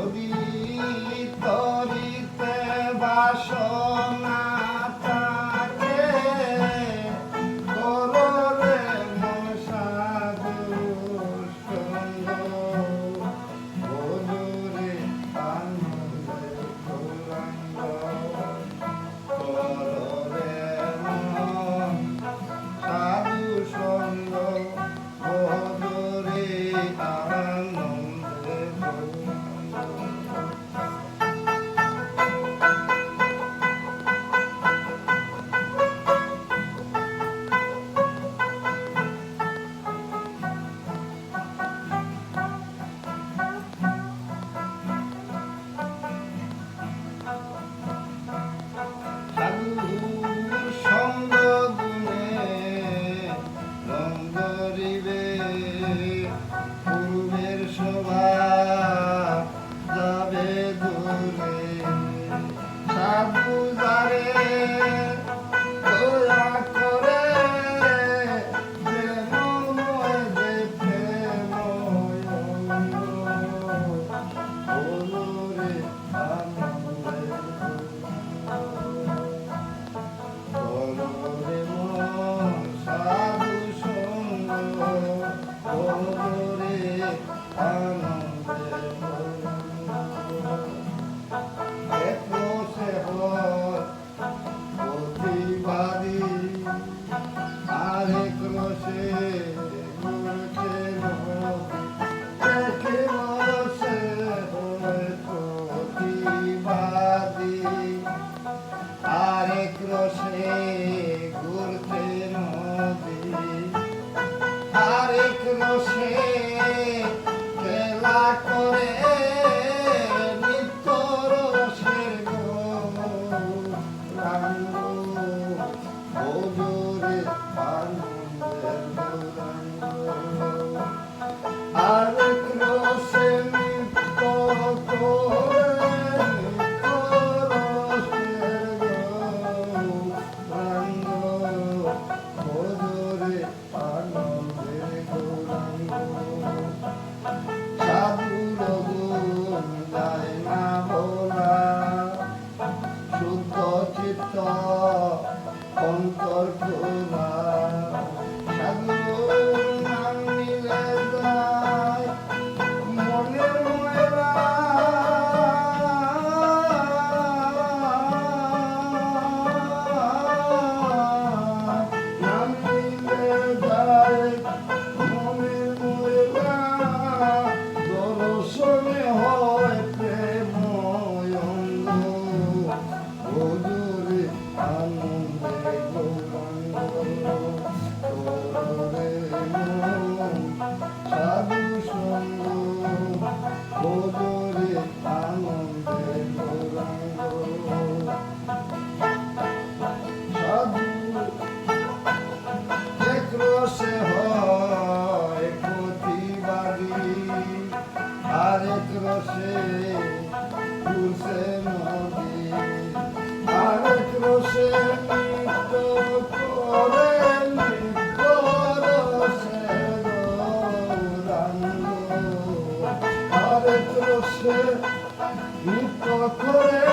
যদি তরিতে বাসনা থাকে কররে মন সাধু সঙ্গ বধুরে আনন্দে গৌরাঙ্গ কররে মন সাধু সঙ্গ বধুরে আনন্দে সঙ্গ গুণে রং ধরিবে পূর্বের শোভা যাবে দূরে সাধু যারে দয়া করে প্রেমময় যে প্রেমময় বলরে আনন্দে কররে মন সাধু সঙ্গ বধুরে আনন্দে একোষে হয় প্রতিবাদী আরেক রসে ঘুরছে নদী একে বসে হয় প্রতিবাদী আরেক রসে ঘুরতে নদী আরেক রসে খেলা করে নিত্য রসের গৌরাঙ্গ বধুরে আনন্দের গৌরাঙ্গ আরেক রসে নিত্য করে অন্তর খোলা সাধুর নাম নিলে যায় মনের ময়লা নাম নিলে যায় মনের ময়লা দর্শনে হয় প্রেময়ঙ্গ বধুরে আনন্দে গৌরাঙ্গ কররে মন সাধু সঙ্গ বধুরে আনন্দে গৌরাঙ্গ সাধু এক রসে হয় প্রতিবাদী আরেক রসে ঘুরছে নদী আরেক রসে নিত্য করে নিত্য রসে গৌরাঙ্গ আরেক রসে নিত্য করে